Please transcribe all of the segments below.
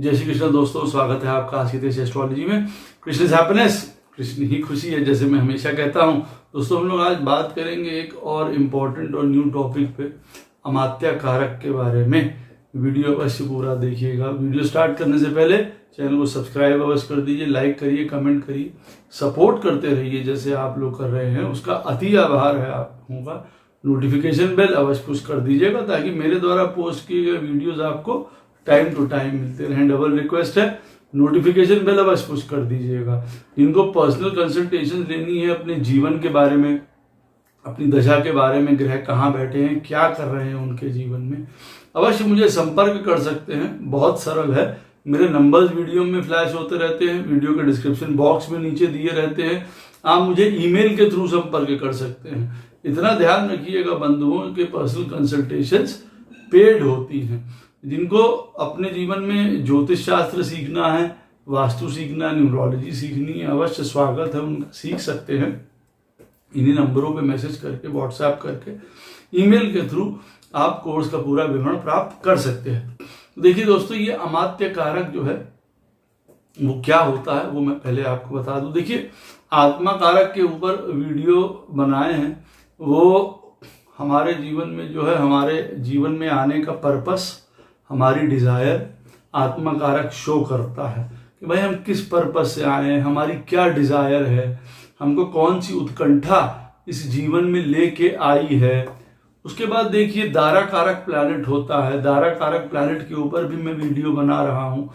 जय श्री कृष्ण दोस्तों, स्वागत है आपका आज की देश एस्ट्रोलॉजी में। कृष्ण इज हैप्पीनेस, कृष्ण ही खुशी है, जैसे मैं हमेशा कहता हूं। दोस्तों, हम लोग आज बात करेंगे एक और इम्पोर्टेंट और न्यू टॉपिक पे, अमात्य कारक के बारे में। वीडियो अवश्य पूरा देखिएगा। वीडियो स्टार्ट करने से पहले चैनल को सब्सक्राइब अवश्य कर दीजिए, लाइक करिए, कमेंट करिए, सपोर्ट करते रहिए जैसे आप लोग कर रहे हैं, उसका अति आभार है आप लोगों का। नोटिफिकेशन बेल अवश्य पुश कर दीजिएगा ताकि मेरे द्वारा पोस्ट किए गए वीडियोज आपको टाइम टू टाइम मिलते रहें। डबल रिक्वेस्ट है, नोटिफिकेशन बेल अवश्य पुश कर दीजिएगा। जिनको पर्सनल कंसल्टेशन लेनी है अपने जीवन के बारे में, अपनी दशा के बारे में, ग्रह कहाँ बैठे हैं, क्या कर रहे हैं उनके जीवन में, अवश्य मुझे संपर्क कर सकते हैं। बहुत सरल है, मेरे नंबर्स वीडियो में फ्लैश होते रहते हैं, वीडियो के डिस्क्रिप्शन बॉक्स में नीचे दिए रहते हैं। आप मुझे ईमेल के थ्रू संपर्क कर सकते हैं। इतना ध्यान रखिएगा बंधुओं के पर्सनल कंसल्टेशंस पेड होती हैं। जिनको अपने जीवन में ज्योतिष शास्त्र सीखना है, वास्तु सीखना है, न्यूमरोलॉजी सीखनी है, अवश्य स्वागत है, उनका सीख सकते हैं। इन्हीं नंबरों पे मैसेज करके, व्हाट्सएप करके, ईमेल के थ्रू आप कोर्स का पूरा विवरण प्राप्त कर सकते हैं। देखिए दोस्तों, ये अमात्य कारक जो है वो क्या होता है वो मैं पहले आपको बता दूं। देखिए, आत्मा कारक के ऊपर वीडियो बनाए हैं, वो हमारे जीवन में जो है, हमारे जीवन में आने का पर्पस, हमारी डिजायर आत्मा कारक शो करता है कि भाई हम किस पर्पस से आए हैं, हमारी क्या डिजायर है, हमको कौन सी उत्कंठा इस जीवन में लेके आई है। उसके बाद देखिए, दारा कारक प्लैनेट होता है। दारा कारक प्लैनेट के ऊपर भी मैं वीडियो बना रहा हूं।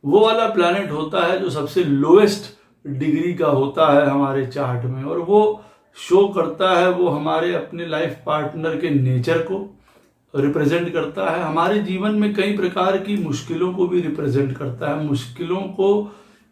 वो वाला प्लैनेट होता है जो सबसे लोएस्ट डिग्री का होता है हमारे चार्ट में, और वो शो करता है, वो हमारे अपने लाइफ पार्टनर के नेचर को रिप्रेजेंट करता है। हमारे जीवन में कई प्रकार की मुश्किलों को भी रिप्रेजेंट करता है। मुश्किलों को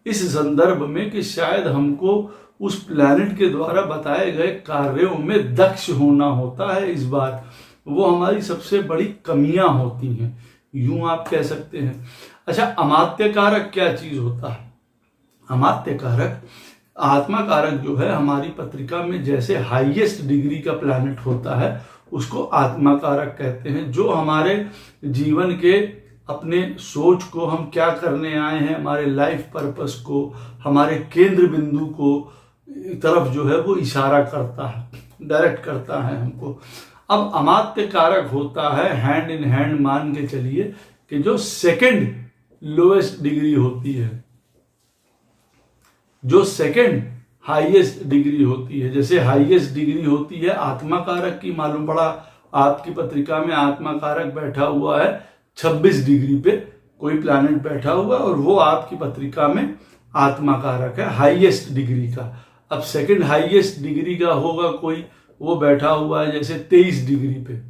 इस संदर्भ में कि शायद हमको उस प्लैनेट के द्वारा बताए गए कार्यों में दक्ष होना होता है। इस बार वो हमारी सबसे बड़ी कमियां होती हैं, यूं आप कह सकते हैं। अच्छा, अमात्य कारक क्या चीज होता है? अमात्य कारक, आत्मा कारक जो है हमारी पत्रिका में जैसे हाईएस्ट डिग्री का प्लैनेट होता है, उसको आत्मा कारक कहते हैं। जो हमारे जीवन के अपने सोच को, हम क्या करने आए हैं, हमारे लाइफ पर्पस को, हमारे केंद्र बिंदु को तरफ जो है वो इशारा करता है, डायरेक्ट करता है हमको। अब अमात्य कारक होता है, हैंड इन हैंड मान के चलिए कि जो सेकंड लोएस्ट डिग्री होती है, जो सेकंड हाईएस्ट डिग्री होती है। जैसे हाईएस्ट डिग्री होती है आत्मा कारक की, मालूम पड़ा आपकी पत्रिका में आत्मा कारक बैठा हुआ है 26 डिग्री पे, कोई प्लैनेट बैठा हुआ है और वो आपकी पत्रिका में आत्मा कारक है हाईएस्ट डिग्री का। अब सेकंड हाईएस्ट डिग्री का होगा कोई, वो बैठा हुआ है जैसे 23 डिग्री पे,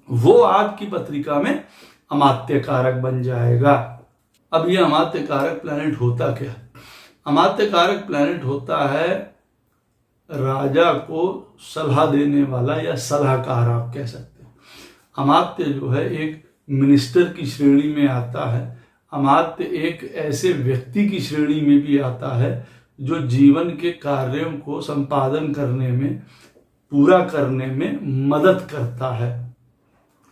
वो आपकी पत्रिका में अमात्य कारक बन जाएगा। अब ये अमात्य कारक प्लैनेट होता क्या? अमात्य कारक प्लैनेट होता है राजा को सलाह देने वाला या सलाहकार, आप कह सकते हैं। अमात्य जो है एक मिनिस्टर की श्रेणी में आता है। अमात्य एक ऐसे व्यक्ति की श्रेणी में भी आता है जो जीवन के कार्यों को संपादन करने में, पूरा करने में मदद करता है।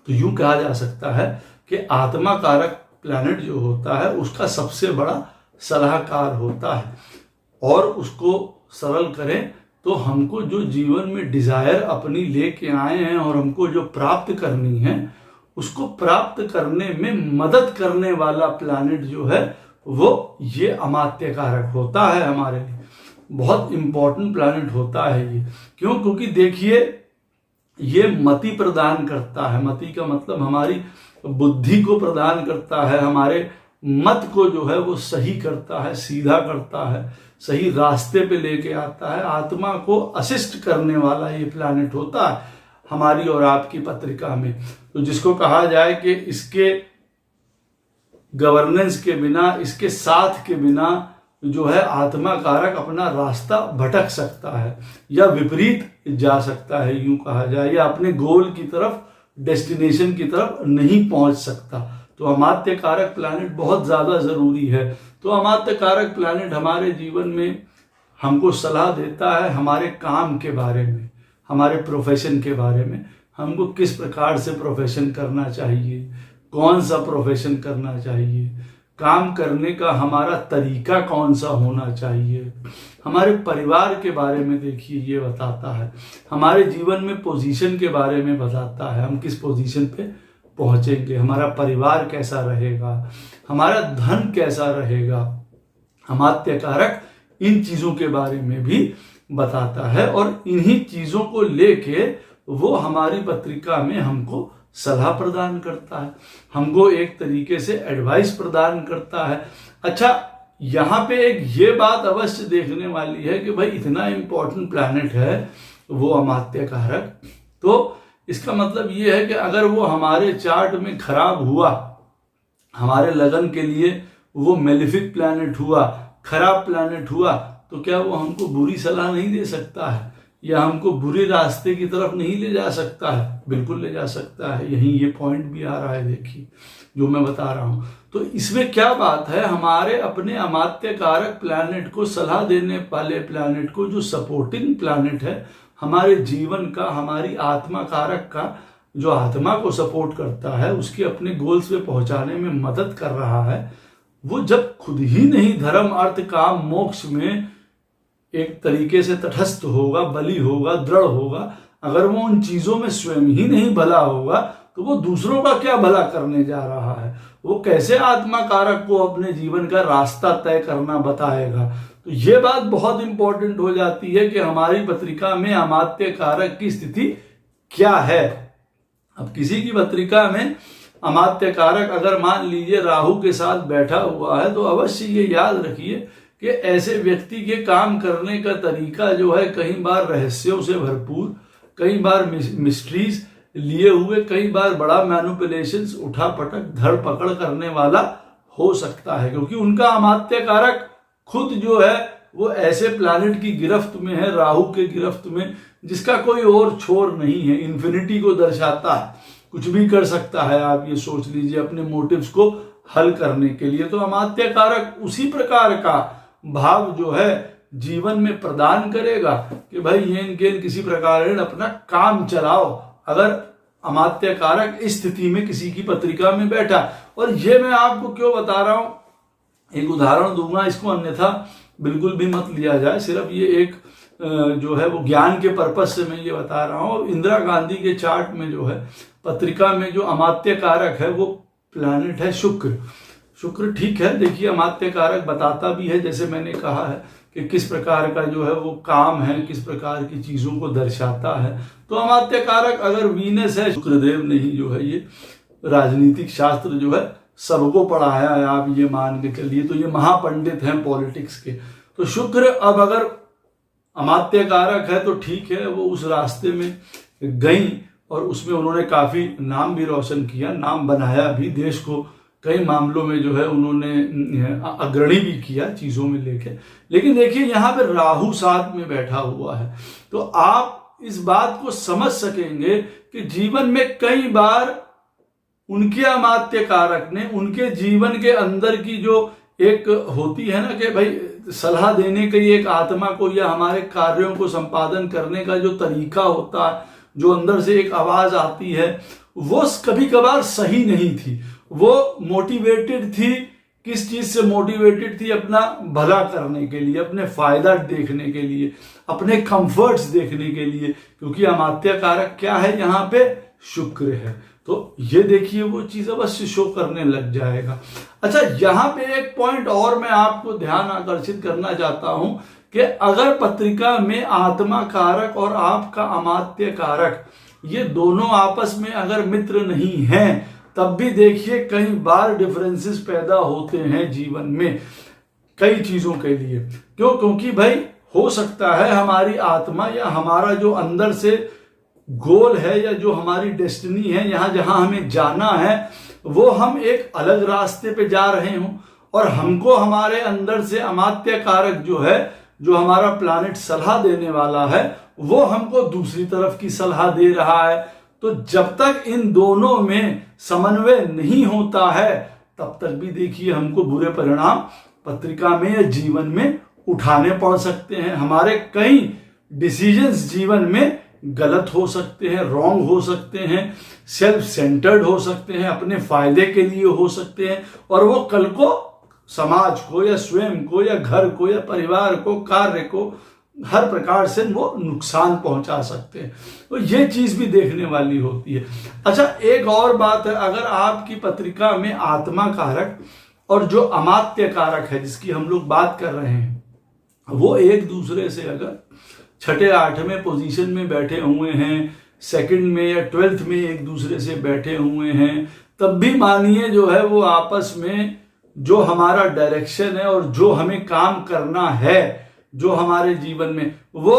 तो यूं कहा जा सकता है कि आत्मा कारक प्लैनेट जो होता है उसका सबसे बड़ा सलाहकार होता है। और उसको सरल करें तो हमको जो जीवन में डिजायर अपनी लेके आए हैं और हमको जो प्राप्त करनी है, उसको प्राप्त करने में मदद करने वाला प्लैनेट जो है वो ये अमात्य कारक होता है। हमारे लिए बहुत इंपॉर्टेंट प्लैनेट होता है ये। क्यों? क्योंकि देखिए, ये मति प्रदान करता है। मति का मतलब हमारी बुद्धि को प्रदान करता है, हमारे मत को जो है वो सही करता है, सीधा करता है, सही रास्ते पे लेके आता है। आत्मा को असिस्ट करने वाला ये प्लैनेट होता है हमारी और आपकी पत्रिका में। तो जिसको कहा जाए कि इसके गवर्नेंस के बिना, इसके साथ के बिना जो है आत्मा कारक अपना रास्ता भटक सकता है या विपरीत जा सकता है, यूं कहा जाए, या अपने गोल की तरफ, डेस्टिनेशन की तरफ नहीं पहुंच सकता। तो अमात्य कारक प्लैनेट बहुत ज्यादा जरूरी है। तो अमात्य कारक प्लैनेट हमारे जीवन में हमको सलाह देता है हमारे काम के बारे में, हमारे प्रोफेशन के बारे में, हमको किस प्रकार से प्रोफेशन करना चाहिए, कौन सा प्रोफेशन करना चाहिए, काम करने का हमारा तरीका कौन सा होना चाहिए। हमारे परिवार के बारे में देखिए ये बताता है, हमारे जीवन में पोजीशन के बारे में बताता है, हम किस पोजीशन पे पहुंचेंगे, हमारा परिवार कैसा रहेगा, हमारा धन कैसा रहेगा। अमात्य कारक इन चीजों के बारे में भी बताता है और इन्हीं चीजों को लेके वो हमारी पत्रिका में हमको सलाह प्रदान करता है, हमको एक तरीके से एडवाइस प्रदान करता है। अच्छा, यहाँ पे एक ये बात अवश्य देखने वाली है कि भाई इतना इंपॉर्टेंट प्लैनेट है वो अमात्य कारक, तो इसका मतलब ये है कि अगर वो हमारे चार्ट में खराब हुआ, हमारे लगन के लिए वो मेलिफिक प्लैनेट हुआ, खराब प्लैनेट हुआ, तो क्या वो हमको बुरी सलाह नहीं दे सकता है या हमको बुरे रास्ते की तरफ नहीं ले जा सकता है? बिल्कुल ले जा सकता है। यही ये पॉइंट भी आ रहा है, देखिए जो मैं बता रहा हूं। तो इसमें क्या बात है, हमारे अपने अमात्य कारक प्लैनेट को, सलाह देने वाले प्लैनेट को, जो सपोर्टिंग प्लैनेट है हमारे जीवन का, हमारी आत्मा कारक का, जो आत्मा को सपोर्ट करता है, उसके अपने गोल्स पे पहुंचाने में मदद कर रहा है, वो जब खुद ही नहीं धर्म अर्थ काम मोक्ष में एक तरीके से तटस्थ होगा, बली होगा, दृढ़ होगा, अगर वो उन चीजों में स्वयं ही नहीं भला होगा तो वो दूसरों का क्या भला करने जा रहा है? वो कैसे आत्मा कारक को अपने जीवन का रास्ता तय करना बताएगा? तो ये बात बहुत इंपॉर्टेंट हो जाती है कि हमारी पत्रिका में अमात्य कारक की स्थिति क्या है। अब किसी की पत्रिका में अमात्य कारक अगर मान लीजिए राहु के साथ बैठा हुआ है, तो अवश्य ये याद रखिए कि ऐसे व्यक्ति के काम करने का तरीका जो है कई बार रहस्यों से भरपूर, कई बार मिस्ट्रीज लिए हुए, कई बार बड़ा मैनिपुलेशंस, उठा पटक, धर पकड़ करने वाला हो सकता है, क्योंकि उनका अमात्य कारक खुद जो है वो ऐसे प्लैनेट की गिरफ्त में है, राहु के गिरफ्त में, जिसका कोई और छोर नहीं है, इन्फिनिटी को दर्शाता है, कुछ भी कर सकता है। आप ये सोच लीजिए अपने मोटिव्स को हल करने के लिए। तो अमात्य कारक उसी प्रकार का भाव जो है जीवन में प्रदान करेगा कि भाई ये किसी प्रकार अपना काम चलाओ, अगर अमात्य कारक इस स्थिति में किसी की पत्रिका में बैठा। और ये मैं आपको क्यों बता रहा हूं, एक उदाहरण दूंगा, इसको अन्यथा बिल्कुल भी मत लिया जाए, सिर्फ ये एक जो है वो ज्ञान के पर्पज से मैं ये बता रहा हूं। इंदिरा गांधी के चार्ट में जो है पत्रिका में जो अमात्य कारक है वो प्लैनेट है शुक्र। शुक्र ठीक है, देखिए अमात्य कारक बताता भी है, जैसे मैंने कहा है कि किस प्रकार का जो है वो काम है, किस प्रकार की चीजों को दर्शाता है। तो अमात्य कारक अगर वीनस है, शुक्रदेव ने ही जो है ये राजनीतिक शास्त्र जो है सबको पढ़ाया है, आप ये मान के चलिए, तो ये महापंडित हैं पॉलिटिक्स के। तो शुक्र अब अगर अमात्य कारक है तो ठीक है, वो उस रास्ते में गई और उसमें उन्होंने काफी नाम भी रोशन किया, नाम बनाया भी, देश को कई मामलों में जो है उन्होंने अग्रणी भी किया चीजों में लेके। लेकिन देखिए यहाँ पे राहु साथ में बैठा हुआ है, तो आप इस बात को समझ सकेंगे कि जीवन में कई बार उनके अमात्य कारक ने उनके जीवन के अंदर की जो एक होती है ना कि भाई सलाह देने की एक आत्मा को या हमारे कार्यों को संपादन करने का जो तरीका होता है, जो अंदर से एक आवाज आती है, वो कभी कभार सही नहीं थी। वो मोटिवेटेड थी, किस चीज से मोटिवेटेड थी? अपना भला करने के लिए, अपने फायदा देखने के लिए, अपने कंफर्ट्स देखने के लिए, क्योंकि अमात्य कारक क्या है यहाँ पे? शुक्र है। तो ये देखिए वो चीज अवश्य शो करने लग जाएगा। अच्छा, यहाँ पे एक पॉइंट और मैं आपको ध्यान आकर्षित करना चाहता हूं कि अगर पत्रिका में आत्मा कारक और आपका अमात्य कारक ये दोनों आपस में अगर मित्र नहीं हैं, तब भी देखिए कई बार डिफरेंसेस पैदा होते हैं जीवन में कई चीजों के लिए। क्यों? क्योंकि भाई हो सकता है हमारी आत्मा या हमारा जो अंदर से गोल है या जो हमारी डेस्टिनी है, यहाँ जहां हमें जाना है, वो हम एक अलग रास्ते पे जा रहे हों और हमको हमारे अंदर से अमात्य कारक जो है, जो हमारा प्लैनेट सलाह देने वाला है, वो हमको दूसरी तरफ की सलाह दे रहा है। तो जब तक इन दोनों में समन्वय नहीं होता है, तब तक भी देखिए हमको बुरे परिणाम पत्रिका में या जीवन में उठाने पड़ सकते हैं। हमारे कई डिसीजंस जीवन में गलत हो सकते हैं, रॉन्ग हो सकते हैं, सेल्फ सेंटर्ड हो सकते हैं, अपने फायदे के लिए हो सकते हैं, और वो कल को समाज को या स्वयं को या घर को या परिवार को, कार्य को हर प्रकार से वो नुकसान पहुंचा सकते हैं। तो ये चीज भी देखने वाली होती है। अच्छा, एक और बात है, अगर आपकी पत्रिका में आत्मा कारक और जो अमात्य कारक है जिसकी हम लोग बात कर रहे हैं, वो एक दूसरे से अगर छठे आठवें पोजीशन में बैठे हुए हैं, सेकंड में या 12th में एक दूसरे से बैठे हुए हैं, तब भी मानिए जो है वो आपस में जो हमारा डायरेक्शन है और जो हमें काम करना है जो हमारे जीवन में, वो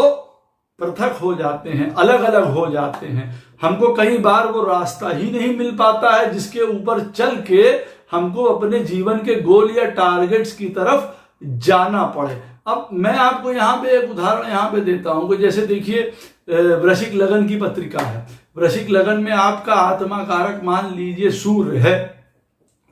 पृथक हो जाते हैं, अलग अलग हो जाते हैं। हमको कई बार वो रास्ता ही नहीं मिल पाता है जिसके ऊपर चल के हमको अपने जीवन के गोल या टारगेट्स की तरफ जाना पड़े। अब मैं आपको यहाँ पे एक उदाहरण यहाँ पे देता हूँ कि जैसे देखिए वृश्चिक लगन की पत्रिका है। वृश्चिक लगन में आपका आत्मा कारक मान लीजिए सूर्य है,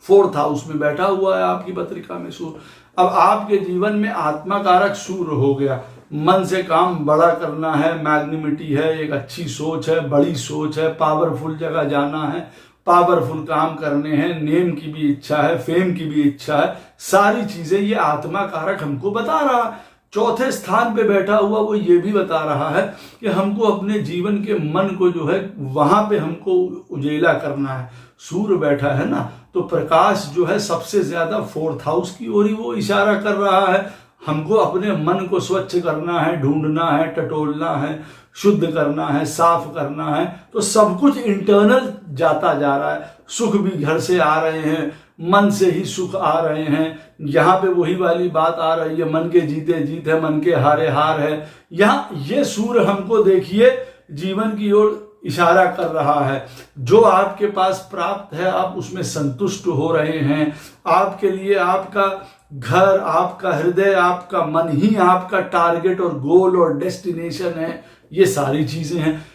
4th हाउस में बैठा हुआ है आपकी पत्रिका में सूर्य। अब आपके जीवन में आत्मा कारक सूर्य हो गया, मन से काम बड़ा करना है, मैग्निमिटी है, एक अच्छी सोच है, बड़ी सोच है, पावरफुल जगह जाना है, पावरफुल काम करने हैं, नेम की भी इच्छा है, फेम की भी इच्छा है, सारी चीजें ये आत्मा कारक हमको बता रहा है। 4थे स्थान पे बैठा हुआ वो ये भी बता रहा है कि हमको अपने जीवन के मन को जो है वहां पे हमको उजेला करना है। सूर्य बैठा है ना, तो प्रकाश जो है सबसे ज्यादा 4th हाउस की ओर ही वो इशारा कर रहा है। हमको अपने मन को स्वच्छ करना है, ढूंढना है, टटोलना है, शुद्ध करना है, साफ करना है। तो सब कुछ इंटरनल जाता जा रहा है। सुख भी घर से आ रहे हैं, मन से ही सुख आ रहे हैं। यहाँ पे वही वाली बात आ रही है, मन के जीते जीत है, मन के हारे हार है। यहाँ ये सूर्य हमको देखिए जीवन की ओर इशारा कर रहा है। जो आपके पास प्राप्त है आप उसमें संतुष्ट हो रहे हैं। आपके लिए आपका घर, आपका हृदय, आपका मन ही आपका टारगेट और गोल और डेस्टिनेशन है। ये सारी चीजें हैं।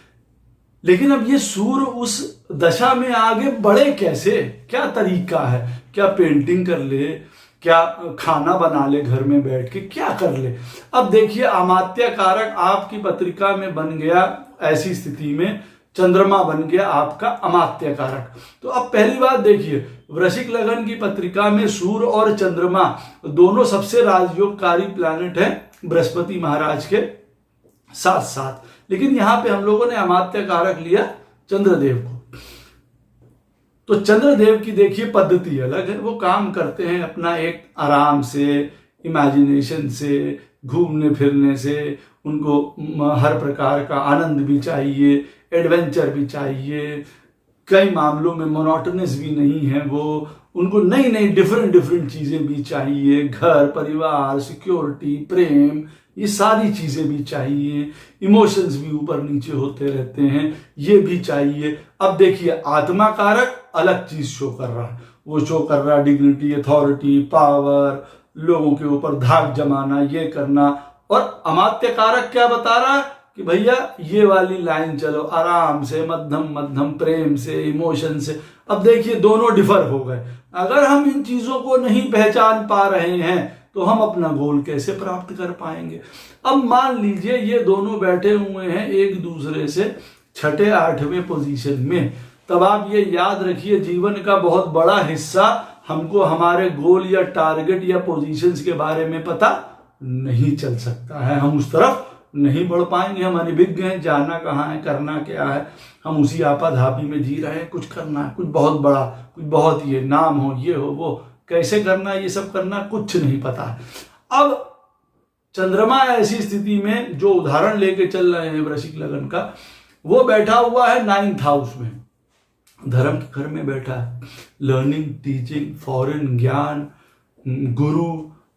लेकिन अब ये सूर्य उस दशा में आगे बढ़े कैसे? क्या तरीका है? क्या पेंटिंग कर ले, क्या खाना बना ले घर में बैठ के, क्या कर ले? अब देखिए अमात्य कारक आपकी पत्रिका में बन गया, ऐसी स्थिति में चंद्रमा बन गया आपका अमात्य कारक। तो अब पहली बात देखिए, वृश्चिक लगन की पत्रिका में सूर्य और चंद्रमा दोनों सबसे राजयोगकारी प्लैनेट हैं बृहस्पति महाराज के साथ साथ। लेकिन यहां पे हम लोगों ने अमात्य कारक लिया चंद्रदेव को। तो चंद्रदेव की देखिए पद्धति अलग है। वो काम करते हैं अपना एक आराम से, इमेजिनेशन से, घूमने फिरने से। उनको हर प्रकार का आनंद भी चाहिए, एडवेंचर भी चाहिए। कई मामलों में मोनोटोनस भी नहीं है वो। उनको नई नई डिफरेंट चीजें भी चाहिए। घर, परिवार, सिक्योरिटी, प्रेम, ये सारी चीजें भी चाहिए। इमोशंस भी ऊपर नीचे होते रहते हैं, ये भी चाहिए। अब देखिए आत्मा कारक अलग चीज शो कर रहा है। वो शो कर रहा है डिग्निटी, अथॉरिटी, पावर, लोगों के ऊपर धाक जमाना, ये करना। और अमात्य कारक क्या बता रहा है कि भैया ये वाली लाइन चलो, आराम से, मध्यम मध्यम, प्रेम से, इमोशन से। अब देखिए दोनों डिफर हो गए। अगर हम इन चीजों को नहीं पहचान पा रहे हैं तो हम अपना गोल कैसे प्राप्त कर पाएंगे? अब मान लीजिए ये दोनों बैठे हुए हैं एक दूसरे से छठे आठवें पोजीशन में, तब आप ये याद रखिए जीवन का बहुत बड़ा हिस्सा हमको हमारे गोल या टारगेट या पोजीशंस के बारे में पता नहीं चल सकता है। हम उस तरफ नहीं बढ़ पाएंगे। हम अनिभिज्ञ हैं, जाना कहाँ है, करना क्या है। हम उसी आपाधापी में जी रहे हैं। कुछ करना है, कुछ बहुत बड़ा, कुछ बहुत ये नाम हो, ये हो, वो कैसे करना, ये सब करना, कुछ नहीं पता है। अब चंद्रमा ऐसी स्थिति में, जो उदाहरण लेके चल रहे हैं वृश्चिक लगन का, वो बैठा हुआ है 9th हाउस में, धर्म के घर में बैठा है। लर्निंग, टीचिंग, फॉरेन ज्ञान, गुरु,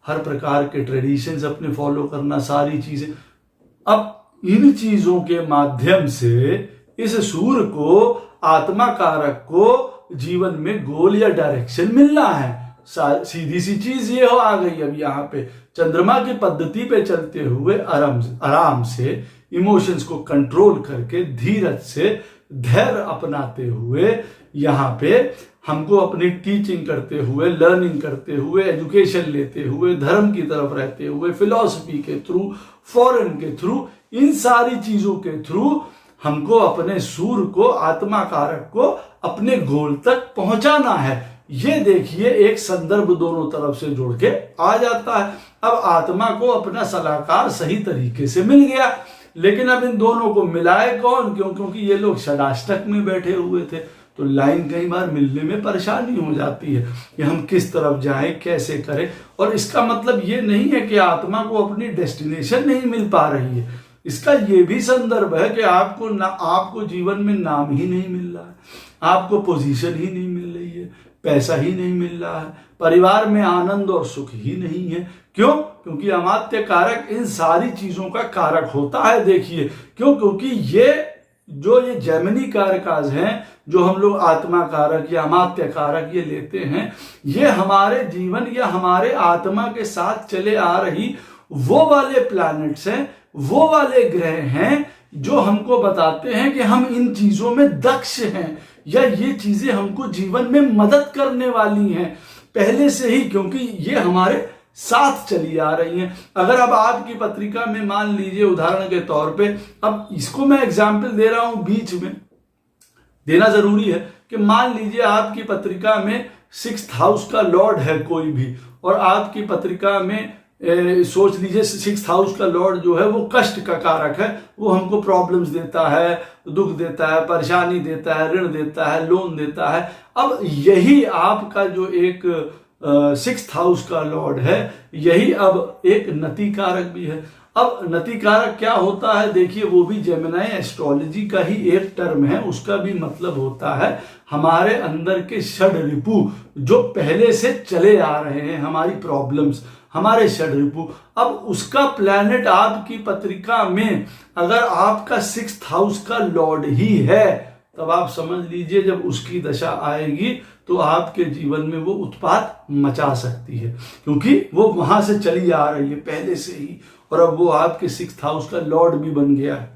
हर प्रकार के ट्रेडिशंस अपने फॉलो करना, सारी चीजें। अब इन चीजों के माध्यम से इस सूर्य को, आत्मा कारक को जीवन में गोल या डायरेक्शन मिलना है। सीधी सी चीज ये हो आ गई। अब यहाँ पे चंद्रमा की पद्धति पे चलते हुए आराम से, इमोशंस को कंट्रोल करके, धीरज से, धैर्य अपनाते हुए, यहाँ पे हमको अपनी टीचिंग करते हुए, लर्निंग करते हुए, एजुकेशन लेते हुए, धर्म की तरफ रहते हुए, फिलॉसफी के थ्रू, फॉरेन के थ्रू, इन सारी चीजों के थ्रू हमको अपने सूर्य को, आत्मा कारक को अपने गोल तक पहुंचाना है। ये देखिए एक संदर्भ दोनों तरफ से जुड़ के आ जाता है। अब आत्मा को अपना सलाहकार सही तरीके से मिल गया, लेकिन अब इन दोनों को मिलाए कौन? क्योंकि ये लोग षडाष्टक में बैठे हुए थे, तो लाइन कई बार मिलने में परेशानी हो जाती है कि हम किस तरफ जाएं, कैसे करें। और इसका मतलब ये नहीं है कि आत्मा को अपनी डेस्टिनेशन नहीं मिल पा रही है, इसका ये भी संदर्भ है कि आपको जीवन में नाम ही नहीं मिल रहा है, आपको पोजीशन ही नहीं मिल रही है, पैसा ही नहीं मिल रहा है, परिवार में आनंद और सुख ही नहीं है। क्यों? क्योंकि अमात्य कारक इन सारी चीजों का कारक होता है। देखिए क्यों? क्योंकि ये जैमिनी कारकाज हैं, जो हम लोग आत्मा कारक या अमात्य कारक ये लेते हैं, ये हमारे जीवन या हमारे आत्मा के साथ चले आ रही वो वाले प्लैनेट्स हैं, वो वाले ग्रह हैं जो हमको बताते हैं कि हम इन चीजों में दक्ष हैं, या ये चीजें हमको जीवन में मदद करने वाली हैं पहले से ही, क्योंकि ये हमारे साथ चली आ रही हैं। अगर अब आपकी पत्रिका में मान लीजिए उदाहरण के तौर पे, अब इसको मैं एग्जाम्पल दे रहा हूं, बीच में देना जरूरी है कि मान लीजिए आपकी पत्रिका में 6th हाउस का लॉर्ड है कोई भी, और आपकी पत्रिका में सोच लीजिए 6th हाउस का लॉर्ड जो है वो कष्ट का कारक है, वो हमको प्रॉब्लम्स देता है, दुख देता है, परेशानी देता है, ऋण देता है, लोन देता है। अब यही आपका जो एक 6th हाउस का लॉर्ड है, यही अब एक नति कारक भी है। अब नति कारक क्या होता है? देखिए वो भी जेमिनी एस्ट्रोलॉजी का ही एक टर्म है, उसका भी मतलब होता है हमारे अंदर के षड रिपु जो पहले से चले आ रहे हैं, हमारी प्रॉब्लम्स, हमारे षड रिपु। अब उसका प्लैनेट आपकी पत्रिका में अगर आपका 6th हाउस का लॉर्ड ही है, तब आप समझ लीजिए जब उसकी दशा आएगी तो आपके जीवन में वो उत्पात मचा सकती है, क्योंकि वो वहां से चली आ रही है पहले से ही, और अब वो आपके 6th हाउस का लॉर्ड भी बन गया है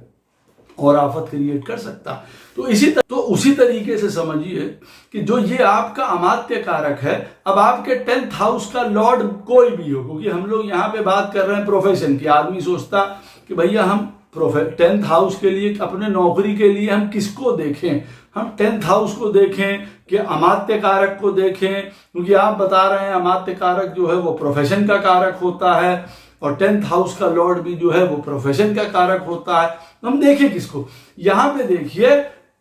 और आफत क्रिएट कर सकता। तो उसी तरीके से समझिए कि जो ये आपका अमात्य कारक है, अब आपके 10th हाउस का लॉर्ड कोई भी हो, क्योंकि हम लोग यहाँ पे बात कर रहे हैं प्रोफेशन की। आदमी सोचता कि भैया हम 10th हाउस के लिए, अपने नौकरी के लिए हम किसको देखें? हम 10th हाउस को देखें कि अमात्य कारक को देखें, क्योंकि आप बता रहे हैं अमात्य कारक जो है वो प्रोफेशन का कारक होता है, और 10th हाउस का लॉर्ड भी जो है वो प्रोफेशन का कारक होता है। हम देखें किसको? यहां पे देखिए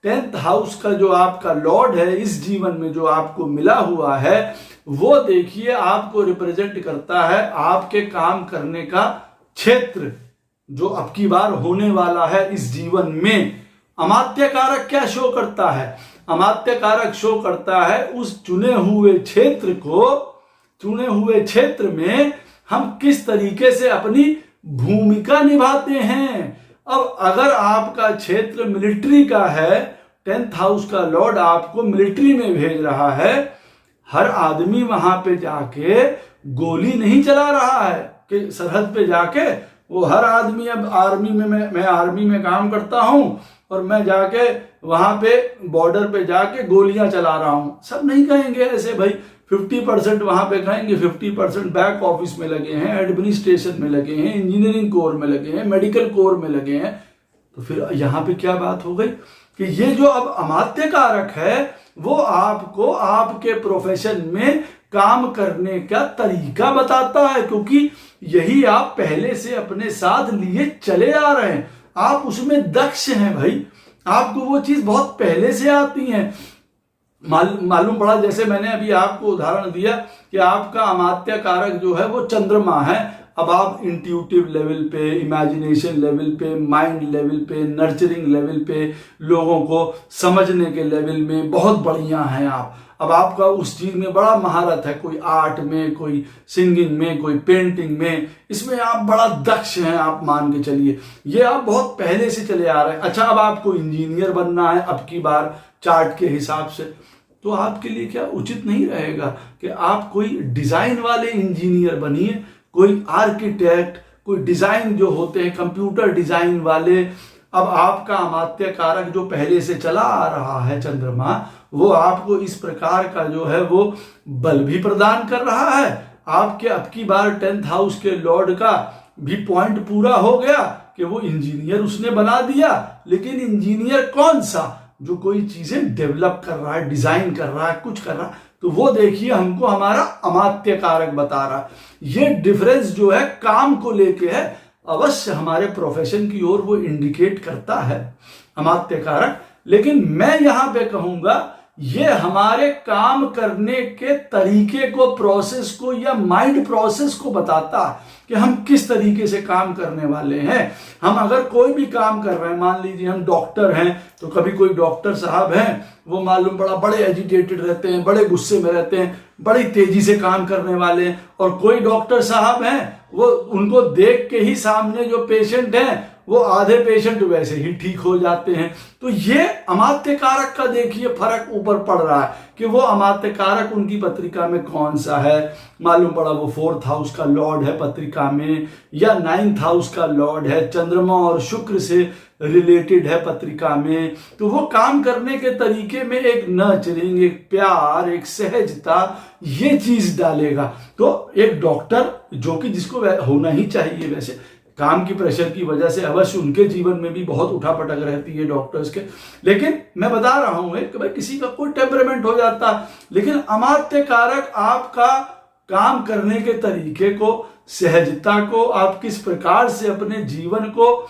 10th हाउस का जो आपका लॉर्ड है इस जीवन में जो आपको मिला हुआ है, वो देखिए आपको रिप्रेजेंट करता है आपके काम करने का क्षेत्र जो अब की बार होने वाला है इस जीवन में। अमात्य कारक क्या शो करता है? अमात्य कारक शो करता है उस चुने हुए क्षेत्र में हम किस तरीके से अपनी भूमिका निभाते हैं। अब अगर आपका क्षेत्र मिलिट्री का है, 10th हाउस का लॉर्ड आपको मिलिट्री में भेज रहा है, हर आदमी वहां पे जाके गोली नहीं चला रहा है कि सरहद पे जाके वो हर आदमी, अब आर्मी में मैं आर्मी में काम करता हूं और मैं जाके वहां पे बॉर्डर पे जाके गोलियां चला रहा हूं, सब नहीं कहेंगे ऐसे भाई। 50% वहां पे कहेंगे, 50% बैक ऑफिस में लगे हैं, एडमिनिस्ट्रेशन में लगे हैं, इंजीनियरिंग कोर में लगे हैं, मेडिकल कोर में लगे हैं। तो फिर यहां पे क्या बात हो गई कि ये जो अब अमात्य कारक है वो आपको आपके प्रोफेशन में काम करने का तरीका बताता है, क्योंकि यही आप पहले से अपने साथ लिए चले आ रहे हैं, आप उसमें दक्ष हैं भाई, आपको वो चीज बहुत पहले से आती है। मालूम पड़ा, जैसे मैंने अभी आपको उदाहरण दिया कि आपका अमात्य कारक जो है वो चंद्रमा है। अब आप इंट्यूटिव लेवल पे, इमेजिनेशन लेवल पे, माइंड लेवल पे, नर्चरिंग लेवल पे, लोगों को समझने के लेवल में बहुत बढ़िया हैं आप। अब आपका उस चीज में बड़ा महारत है, कोई आर्ट में, कोई सिंगिंग में, कोई पेंटिंग में, इसमें आप बड़ा दक्ष हैं, आप मान के चलिए, ये आप बहुत पहले से चले आ रहे हैं। अच्छा, अब आपको इंजीनियर बनना है अब की बार चार्ट के हिसाब से, तो आपके लिए क्या उचित नहीं रहेगा कि आप कोई डिजाइन वाले इंजीनियर बनिए, कोई आर्किटेक्ट, कोई डिजाइन जो होते हैं कंप्यूटर डिजाइन वाले। अब आपका अमात्य कारक जो पहले से चला आ रहा है चंद्रमा, वो आपको इस प्रकार का जो है वो बल भी प्रदान कर रहा है। आपके अब की बार 10th हाउस के लॉर्ड का भी पॉइंट पूरा हो गया कि वो इंजीनियर उसने बना दिया, लेकिन इंजीनियर कौन सा, जो कोई चीजें डेवलप कर रहा है, डिजाइन कर रहा है, कुछ कर रहा है। तो वो देखिए हमको हमारा अमात्य कारक बता रहा है। ये डिफरेंस जो है काम को लेके है, अवश्य हमारे प्रोफेशन की ओर वो इंडिकेट करता है अमात्य कारक। लेकिन मैं यहां पे कहूंगा ये हमारे काम करने के तरीके को, प्रोसेस को या माइंड प्रोसेस को बताता है कि हम किस तरीके से काम करने वाले हैं। हम अगर कोई भी काम कर रहे हैं, मान लीजिए हम डॉक्टर हैं, तो कभी कोई डॉक्टर साहब हैं, वो मालूम पड़ा बड़े एजिटेटेड रहते हैं, बड़े गुस्से में रहते हैं, बड़ी तेजी से काम करने वाले हैं। और कोई डॉक्टर साहब हैं, वो उनको देख के ही सामने जो पेशेंट हैं वो आधे पेशेंट वैसे ही ठीक हो जाते हैं। तो ये अमात्य कारक का देखिए फर्क ऊपर पड़ रहा है कि वो अमात्य कारक उनकी पत्रिका में कौन सा है। मालूम पड़ा वो 4th हाउस का लॉर्ड है पत्रिका में, या 9th हाउस का लॉर्ड है, चंद्रमा और शुक्र से रिलेटेड है पत्रिका में। तो वो काम करने के तरीके में एक नर्चरिंग, एक प्यार, एक सहजता, ये चीज डालेगा। तो एक डॉक्टर जो कि जिसको होना ही चाहिए, वैसे काम की प्रेशर की वजह से अवश्य उनके जीवन में भी बहुत उठापटक रहती है डॉक्टर्स के, लेकिन मैं बता रहा हूं कि भाई किसी का कोई टेम्परामेंट हो जाता है, लेकिन अमात्य कारक आपका काम करने के तरीके को, सहजता को, आप किस प्रकार से अपने जीवन को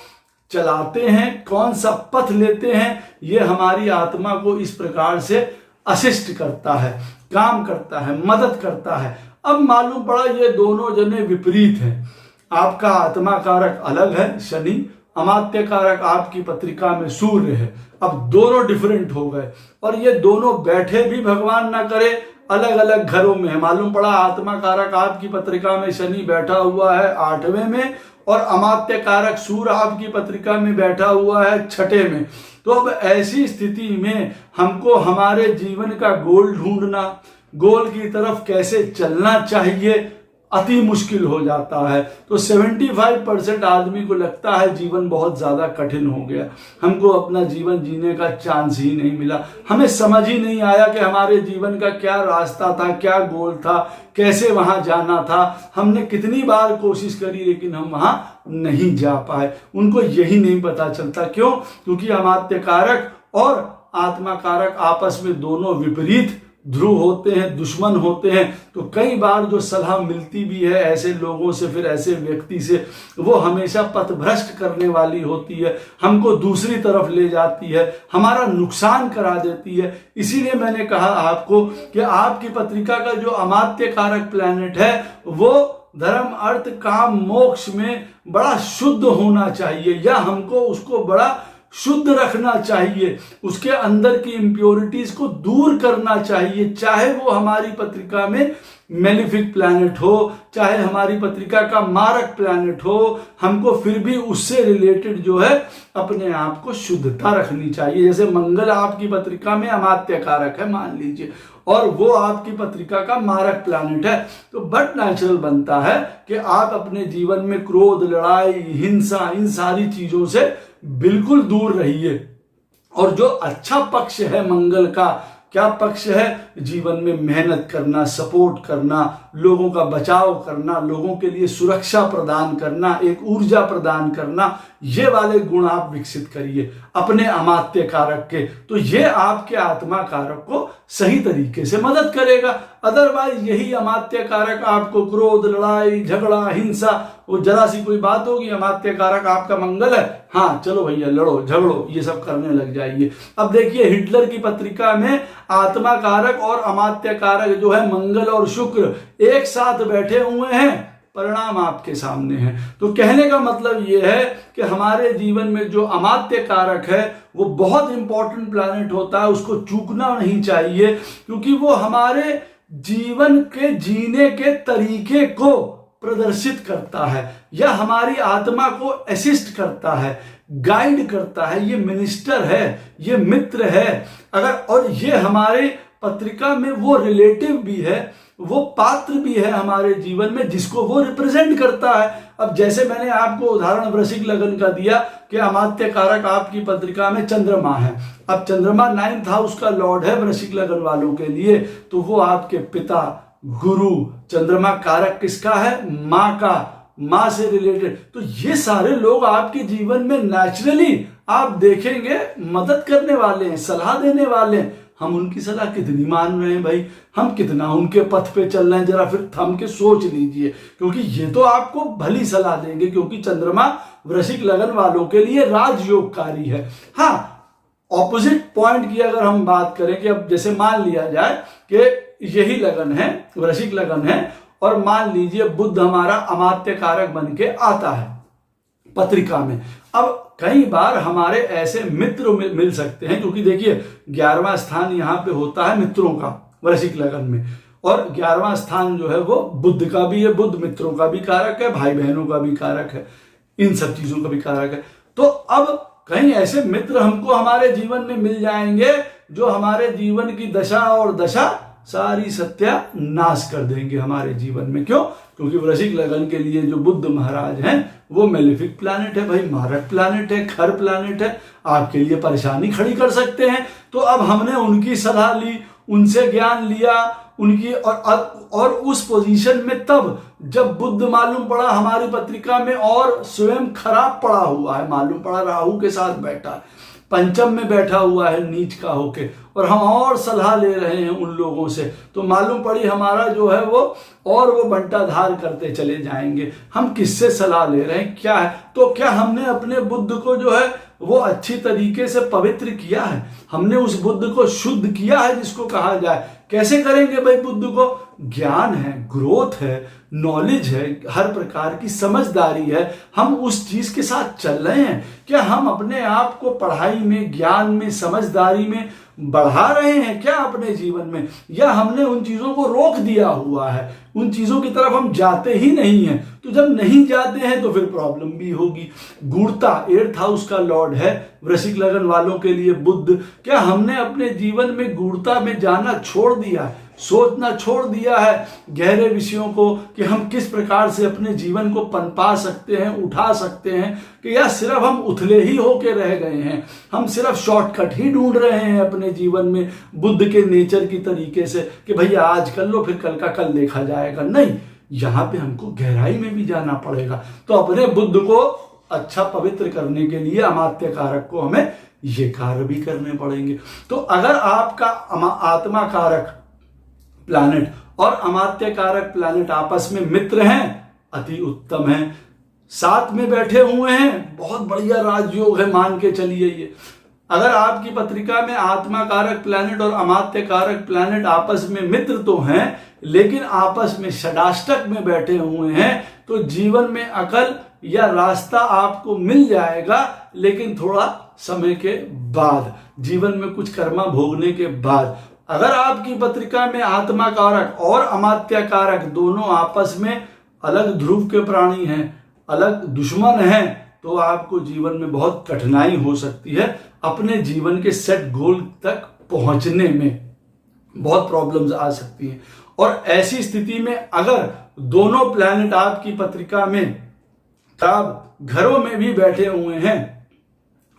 चलाते हैं, कौन सा पथ लेते हैं, ये हमारी आत्मा को इस प्रकार से असिस्ट करता है, काम करता है, मदद करता है। अब मालूम पड़ा ये दोनों जने विपरीत हैं। आपका आत्मा कारक अलग है शनि, अमात्य कारक आपकी पत्रिका में सूर्य है। अब दोनों डिफरेंट हो गए और ये दोनों बैठे भी भगवान ना करे अलग अलग घरों में है। मालूम पड़ा आत्मा कारक आपकी पत्रिका में शनि बैठा हुआ है 8वें में, और अमात्य कारक सूर्य आपकी पत्रिका में बैठा हुआ है 6ठे में। तो अब ऐसी स्थिति में हमको हमारे जीवन का गोल ढूंढना, गोल की तरफ कैसे चलना चाहिए, अति मुश्किल हो जाता है। तो 75% आदमी को लगता है जीवन बहुत ज्यादा कठिन हो गया, हमको अपना जीवन जीने का चांस ही नहीं मिला, हमें समझ ही नहीं आया कि हमारे जीवन का क्या रास्ता था, क्या गोल था, कैसे वहां जाना था। हमने कितनी बार कोशिश करी लेकिन हम वहां नहीं जा पाए। उनको यही नहीं पता चलता। क्यों? क्योंकि अमात्य कारक और आत्मा कारक आपस में दोनों विपरीत ध्रुव होते हैं, दुश्मन होते हैं। तो कई बार जो सलाह मिलती भी है ऐसे लोगों से, फिर ऐसे व्यक्ति से, वो हमेशा पथभ्रष्ट करने वाली होती है, हमको दूसरी तरफ ले जाती है, हमारा नुकसान करा देती है। इसीलिए मैंने कहा आपको कि आपकी पत्रिका का जो अमात्य कारक प्लैनेट है वो धर्म, अर्थ, काम, मोक्ष में बड़ा शुद्ध होना चाहिए, या हमको उसको बड़ा शुद्ध रखना चाहिए, उसके अंदर की इंप्योरिटीज को दूर करना चाहिए। चाहे वो हमारी पत्रिका में मेलिफिक प्लैनेट हो, चाहे हमारी पत्रिका का मारक प्लैनेट हो, हमको फिर भी उससे रिलेटेड जो है अपने आप को शुद्धता रखनी चाहिए। जैसे मंगल आपकी पत्रिका में अमात्य कारक है मान लीजिए, और वो आपकी पत्रिका का मारक प्लैनेट है, तो बट नेचुरल बनता है कि आप अपने जीवन में क्रोध, लड़ाई, हिंसा, इन सारी चीजों से बिल्कुल दूर रहिए। और जो अच्छा पक्ष है मंगल का, क्या पक्ष है? जीवन में मेहनत करना, सपोर्ट करना, लोगों का बचाव करना, लोगों के लिए सुरक्षा प्रदान करना, एक ऊर्जा प्रदान करना, ये वाले गुण आप विकसित करिए अपने अमात्य कारक के। तो ये आपके आत्मा कारक को सही तरीके से मदद करेगा। अदरवाइज यही अमात्य कारक आपको क्रोध, लड़ाई, झगड़ा, हिंसा, वो जरा सी कोई बात होगी, अमात्य कारक आपका मंगल है, हाँ चलो भैया लड़ो झगड़ो, ये सब करने लग जाइए। अब देखिए हिटलर की पत्रिका में आत्मा कारक और अमात्य कारक जो है मंगल और शुक्र एक साथ बैठे हुए हैं, परिणाम आपके सामने है। तो कहने का मतलब यह है कि हमारे जीवन में जो अमात्य कारक है वो बहुत इंपॉर्टेंट प्लैनेट होता है, उसको चूकना नहीं चाहिए, क्योंकि वो हमारे जीवन के जीने के तरीके को प्रदर्शित करता है, या हमारी आत्मा को असिस्ट करता है, गाइड करता है। ये मिनिस्टर है, ये मित्र है अगर, और ये हमारे पत्रिका में वो रिलेटिव भी है, वो पात्र भी है हमारे जीवन में जिसको वो रिप्रेजेंट करता है। अब जैसे मैंने आपको उदाहरण वृश्चिक लगन का दिया कि अमात्य कारक आपकी पत्रिका में चंद्रमा है। अब चंद्रमा 9th हाउस का लॉर्ड है वृश्चिक लगन वालों के लिए, तो वो आपके पिता, गुरु, चंद्रमा कारक किसका है? मां का, माँ से रिलेटेड, तो ये सारे लोग आपके जीवन में नेचुरली आप देखेंगे मदद करने वाले हैं, सलाह देने वाले हैं। हम उनकी सलाह कितनी मान रहे हैं भाई, हम कितना उनके पथ पे चल रहे हैं, जरा फिर थम के सोच लीजिए, क्योंकि ये तो आपको भली सलाह देंगे, क्योंकि चंद्रमा वृश्चिक लगन वालों के लिए राजयोगकारी है। हाँ, ऑपोजिट पॉइंट की अगर हम बात करें कि अब जैसे मान लिया जाए कि यही लगन है, वृश्चिक लगन है, और मान लीजिए बुध हमारा अमात्य कारक बन के आता है पत्रिका में। अब कई बार हमारे ऐसे मित्र मिल सकते हैं, क्योंकि देखिए 11वां स्थान यहाँ पे होता है मित्रों का वृश्चिक लगन में, और 11वां स्थान जो है वो बुध का भी है, बुध मित्रों का भी कारक है, भाई बहनों का भी कारक है, इन सब चीजों का भी कारक है। तो अब कहीं ऐसे मित्र हमको हमारे जीवन में मिल जाएंगे जो हमारे जीवन की दशा और दशा सारी सत्यानाश कर देंगे हमारे जीवन में। क्यों? क्योंकि वृश्चिक लगन के लिए जो बुध महाराज हैं वो मेलेफिक प्लैनेट है भाई, मारक प्लैनेट है, खर प्लैनेट है, आपके लिए परेशानी खड़ी कर सकते हैं। तो अब हमने उनकी सलाह ली, उनसे ज्ञान लिया, उनकी और उस पोजीशन में तब जब बुध मालूम पड़ा हमारी पत्रिका में और स्वयं खराब पड़ा हुआ है, मालूम पड़ा राहु के साथ बैठा, पंचम में बैठा हुआ है नीच का होके, और हम और सलाह ले रहे हैं उन लोगों से, तो मालूम पड़ी हमारा जो है वो और वो बंटाधार करते चले जाएंगे। हम किससे सलाह ले रहे हैं, क्या है? तो क्या हमने अपने बुद्ध को जो है वो अच्छी तरीके से पवित्र किया है? हमने उस बुद्ध को शुद्ध किया है जिसको कहा जाए। कैसे करेंगे भाई? बुद्ध को ज्ञान है, ग्रोथ है, नॉलेज है, हर प्रकार की समझदारी है, हम उस चीज के साथ चल रहे हैं। क्या हम अपने आप को पढ़ाई में, ज्ञान में, समझदारी में बढ़ा रहे हैं क्या अपने जीवन में, या हमने उन चीजों को रोक दिया हुआ है, उन चीजों की तरफ हम जाते ही नहीं हैं? तो जब नहीं जाते हैं तो फिर प्रॉब्लम भी होगी। गूढ़ता 8th हाउस का लॉर्ड है वृश्चिक लगन वालों के लिए बुध। क्या हमने अपने जीवन में गूढ़ता में जाना छोड़ दिया है, सोचना छोड़ दिया है गहरे विषयों को कि हम किस प्रकार से अपने जीवन को पनपा सकते हैं, उठा सकते हैं, कि या सिर्फ हम उथले ही होके रह गए हैं, हम सिर्फ शॉर्टकट ही ढूंढ रहे हैं अपने जीवन में बुद्ध के नेचर की तरीके से कि भैया आज कर लो फिर कल का कल देखा जाएगा? नहीं, यहां पे हमको गहराई में भी जाना पड़ेगा। तो अपने बुद्ध को अच्छा पवित्र करने के लिए अमात्य कारक को हमें ये कार्य भी करने पड़ेंगे। तो अगर आपका आत्मा कारक प्लैनेट और अमात्य कारक प्लैनेट आपस में मित्र हैं, अति उत्तम है, साथ में बैठे हुए हैं, बहुत बढ़िया राजयोग है, मान के चलिए ये। अगर आपकी पत्रिका में आत्मा कारक प्लैनेट और अमात्य कारक प्लैनेट आपस में मित्र तो हैं, लेकिन आपस में षडाष्टक में बैठे हुए हैं, तो जीवन में अकल या रास्ता आपको मिल जाएगा, लेकिन थोड़ा समय के बाद, जीवन में कुछ कर्मा भोगने के बाद। अगर आपकी पत्रिका में आत्मा कारक और अमात्य कारक दोनों आपस में अलग ध्रुव के प्राणी हैं, अलग दुश्मन हैं, तो आपको जीवन में बहुत कठिनाई हो सकती है, अपने जीवन के सेट गोल तक पहुंचने में बहुत प्रॉब्लम्स आ सकती हैं। और ऐसी स्थिति में अगर दोनों प्लैनेट आपकी पत्रिका में खराब घरों में भी बैठे हुए हैं,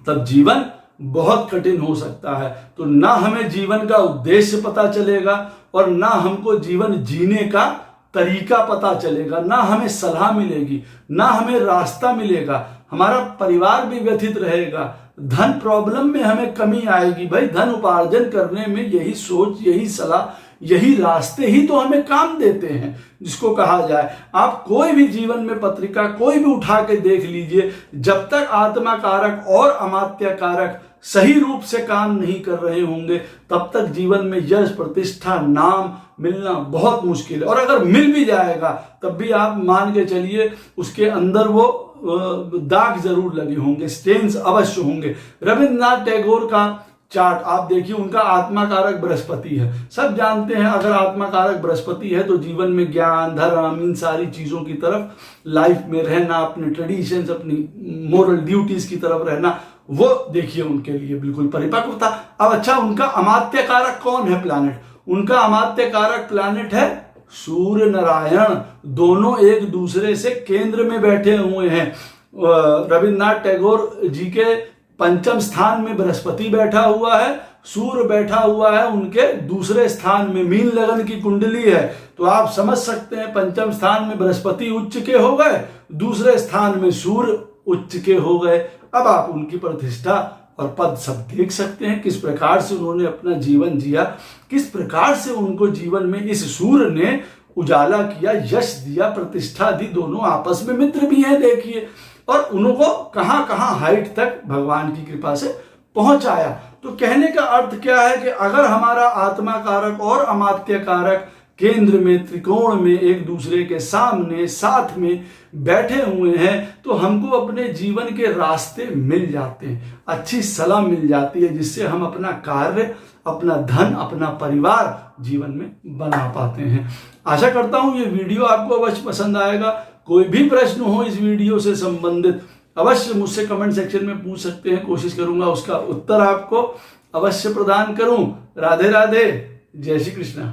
तब जीवन बहुत कठिन हो सकता है। तो ना हमें जीवन का उद्देश्य पता चलेगा और ना हमको जीवन जीने का तरीका पता चलेगा, ना हमें सलाह मिलेगी, ना हमें रास्ता मिलेगा, हमारा परिवार भी व्यथित रहेगा, धन प्रॉब्लम में हमें कमी आएगी। भाई धन उपार्जन करने में यही सोच, यही सलाह, यही रास्ते ही तो हमें काम देते हैं, जिसको कहा जाए। आप कोई भी जीवन में पत्रिका कोई भी उठा के देख लीजिए, जब तक आत्मा कारक और अमात्य कारक सही रूप से काम नहीं कर रहे होंगे, तब तक जीवन में यश, प्रतिष्ठा, नाम मिलना बहुत मुश्किल है। और अगर मिल भी जाएगा तब भी आप मान के चलिए उसके अंदर वो दाग जरूर लगे होंगे, स्टेन्स अवश्य होंगे। रविन्द्रनाथ टैगोर का चार्ट आप देखिए, उनका आत्मा कारक बृहस्पति है। सब जानते हैं अगर आत्मा कारक बृहस्पति है तो जीवन में ज्ञान, धर्म, इन सारी चीजों की तरफ, लाइफ में रहना, अपने ट्रेडिशंस, अपनी मोरल ड्यूटीज की तरफ रहना, वो देखिए उनके लिए बिल्कुल परिपक्व था। अब अच्छा, उनका अमात्य कारक कौन है प्लैनेट? उनका अमात्य कारक प्लैनेट है सूर्य नारायण। दोनों एक दूसरे से केंद्र में बैठे हुए हैं। रविन्द्रनाथ टैगोर जी के पंचम स्थान में बृहस्पति बैठा हुआ है, सूर्य बैठा हुआ है उनके दूसरे स्थान में, मीन लगन की कुंडली है। तो आप समझ सकते हैं पंचम स्थान में बृहस्पति उच्च के हो गए, दूसरे स्थान में सूर्य उच्च के हो गए। अब आप उनकी प्रतिष्ठा और पद सब देख सकते हैं, किस प्रकार से उन्होंने अपना जीवन जिया, किस प्रकार से उनको जीवन में इस सूर्य ने उजाला किया, यश दिया, प्रतिष्ठा दी। दोनों आपस में मित्र भी हैं देखिए, और उनको कहां कहां हाइट तक भगवान की कृपा से पहुंचाया। तो कहने का अर्थ क्या है कि अगर हमारा आत्मा कारक और अमात्य कारक केंद्र में त्रिकोण में एक दूसरे के सामने साथ में बैठे हुए हैं तो हमको अपने जीवन के रास्ते मिल जाते हैं, अच्छी सलाह मिल जाती है, जिससे हम अपना कार्य, अपना धन, अपना परिवार जीवन में बना पाते हैं। आशा करता हूं ये वीडियो आपको अवश्य पसंद आएगा। कोई भी प्रश्न हो इस वीडियो से संबंधित अवश्य मुझसे कमेंट सेक्शन में पूछ सकते हैं, कोशिश करूंगा उसका उत्तर आपको अवश्य प्रदान करूं। राधे राधे, जय श्री कृष्ण।